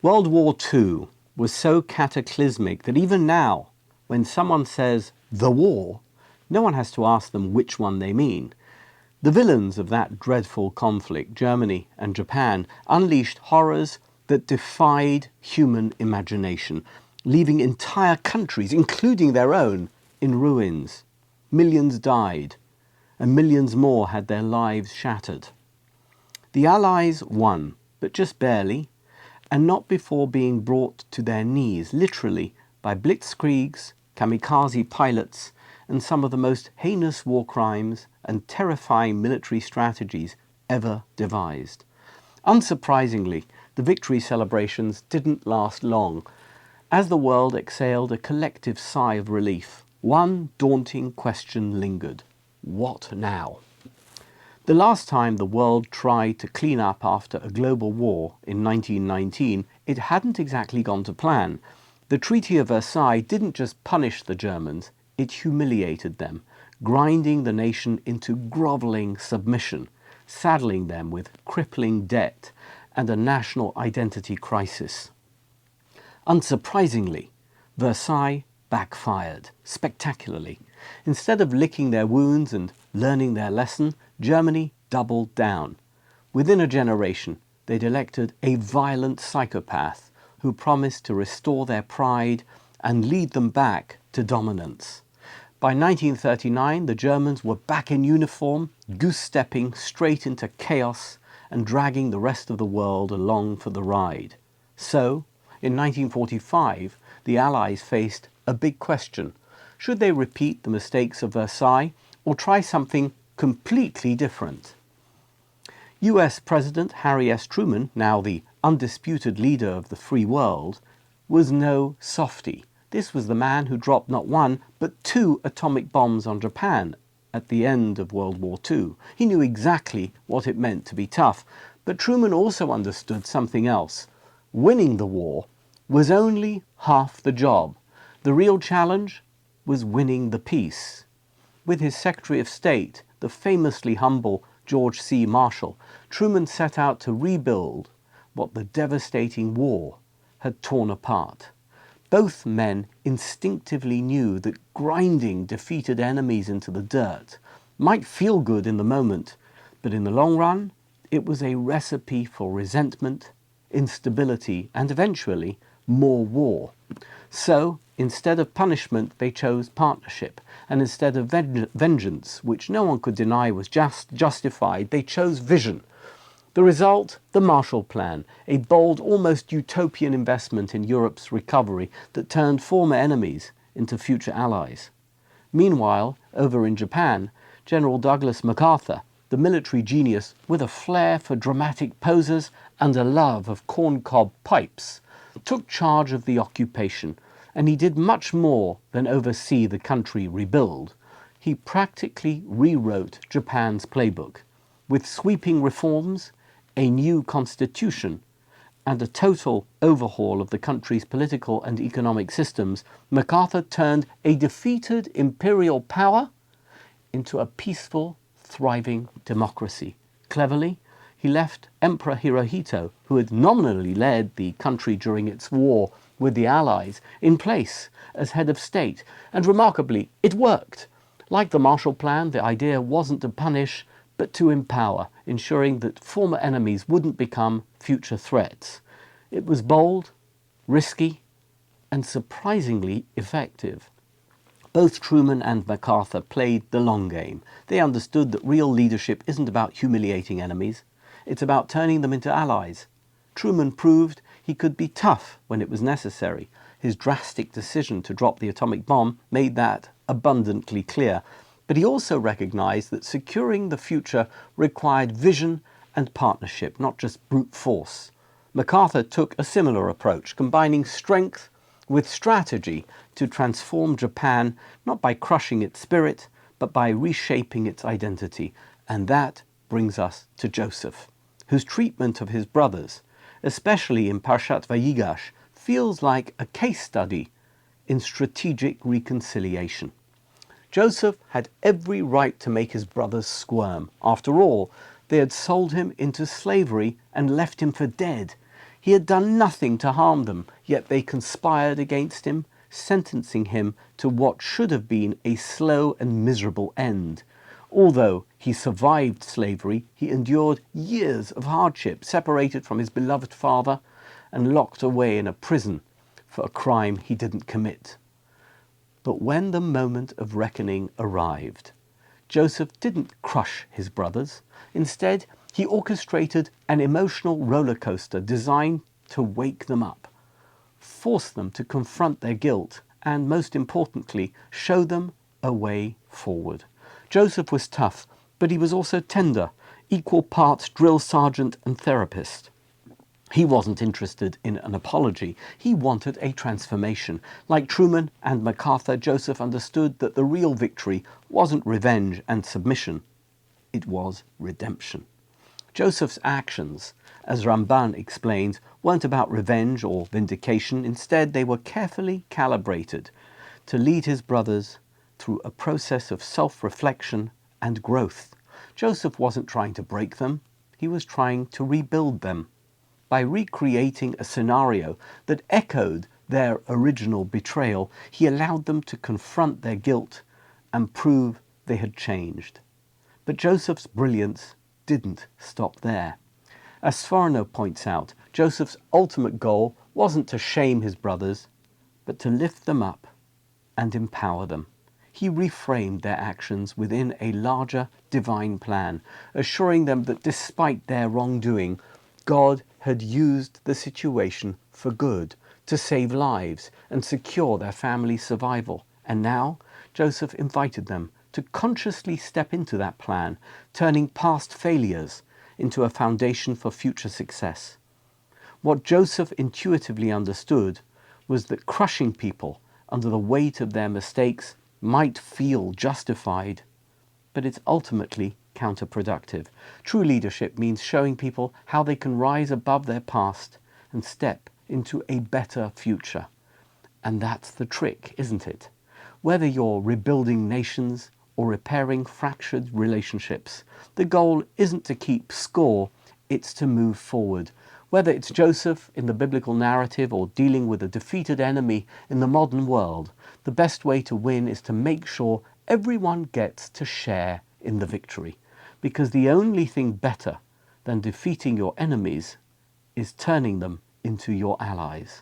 World War II was so cataclysmic that even now, when someone says the war, no one has to ask them which one they mean. The villains of that dreadful conflict, Germany and Japan, unleashed horrors that defied human imagination, leaving entire countries, including their own, in ruins. Millions died, and millions more had their lives shattered. The Allies won, but just barely, and not before being brought to their knees, literally, by blitzkriegs, kamikaze pilots, and some of the most heinous war crimes and terrifying military strategies ever devised. Unsurprisingly, the victory celebrations didn't last long. As the world exhaled a collective sigh of relief, one daunting question lingered. What now? The last time the world tried to clean up after a global war in 1919, it hadn't exactly gone to plan. The Treaty of Versailles didn't just punish the Germans, it humiliated them, grinding the nation into grovelling submission, saddling them with crippling debt and a national identity crisis. Unsurprisingly, Versailles backfired spectacularly. Instead of licking their wounds and learning their lesson, Germany doubled down. Within a generation, they'd elected a violent psychopath who promised to restore their pride and lead them back to dominance. By 1939, the Germans were back in uniform, goose-stepping straight into chaos and dragging the rest of the world along for the ride. So, in 1945, the Allies faced a big question. Should they repeat the mistakes of Versailles or try something completely different? US President Harry S. Truman, now the undisputed leader of the free world, was no softy. This was the man who dropped not one, but 2 atomic bombs on Japan at the end of World War II. He knew exactly what it meant to be tough, but Truman also understood something else. Winning the war was only half the job. The real challenge was winning the peace. With his Secretary of State, the famously humble George C. Marshall, Truman set out to rebuild what the devastating war had torn apart. Both men instinctively knew that grinding defeated enemies into the dirt might feel good in the moment, but in the long run, it was a recipe for resentment, instability, and eventually more war. So, instead of punishment, they chose partnership, and instead of vengeance, which no one could deny was justified, they chose vision. The result, the Marshall Plan, a bold, almost utopian investment in Europe's recovery that turned former enemies into future allies. Meanwhile, over in Japan, General Douglas MacArthur, the military genius with a flair for dramatic poses and a love of corncob pipes, took charge of the occupation, and he did much more than oversee the country rebuild. He practically rewrote Japan's playbook. With sweeping reforms, a new constitution, and a total overhaul of the country's political and economic systems, MacArthur turned a defeated imperial power into a peaceful, thriving democracy. Cleverly, he left Emperor Hirohito, who had nominally led the country during its war with the Allies, in place as head of state. And remarkably, it worked. Like the Marshall Plan, the idea wasn't to punish, but to empower, ensuring that former enemies wouldn't become future threats. It was bold, risky, and surprisingly effective. Both Truman and MacArthur played the long game. They understood that real leadership isn't about humiliating enemies. It's about turning them into allies. Truman proved he could be tough when it was necessary. His drastic decision to drop the atomic bomb made that abundantly clear. But he also recognized that securing the future required vision and partnership, not just brute force. MacArthur took a similar approach, combining strength with strategy to transform Japan, not by crushing its spirit, but by reshaping its identity. And that brings us to Joseph, whose treatment of his brothers, especially in Parshat Vayigash, feels like a case study in strategic reconciliation. Joseph had every right to make his brothers squirm. After all, they had sold him into slavery and left him for dead. He had done nothing to harm them, yet they conspired against him, sentencing him to what should have been a slow and miserable end. Although he survived slavery, he endured years of hardship, separated from his beloved father and locked away in a prison for a crime he didn't commit. But when the moment of reckoning arrived, Joseph didn't crush his brothers. Instead, he orchestrated an emotional roller coaster designed to wake them up, force them to confront their guilt, and most importantly, show them a way forward. Joseph was tough, but he was also tender, equal parts drill sergeant and therapist. He wasn't interested in an apology. He wanted a transformation. Like Truman and MacArthur, Joseph understood that the real victory wasn't revenge and submission. It was redemption. Joseph's actions, as Ramban explains, weren't about revenge or vindication. Instead, they were carefully calibrated to lead his brothers through a process of self-reflection and growth. Joseph wasn't trying to break them. He was trying to rebuild them by recreating a scenario that echoed their original betrayal. He allowed them to confront their guilt and prove they had changed. But Joseph's brilliance didn't stop there. As Sforno points out, Joseph's ultimate goal wasn't to shame his brothers, but to lift them up and empower them. He reframed their actions within a larger divine plan, assuring them that despite their wrongdoing, God had used the situation for good, to save lives and secure their family's survival. And now Joseph invited them to consciously step into that plan, turning past failures into a foundation for future success. What Joseph intuitively understood was that crushing people under the weight of their mistakes might feel justified, but it's ultimately counterproductive. True leadership means showing people how they can rise above their past and step into a better future. And that's the trick, isn't it? Whether you're rebuilding nations or repairing fractured relationships, the goal isn't to keep score, it's to move forward. Whether it's Joseph in the biblical narrative or dealing with a defeated enemy in the modern world, the best way to win is to make sure everyone gets to share in the victory. Because the only thing better than defeating your enemies is turning them into your allies.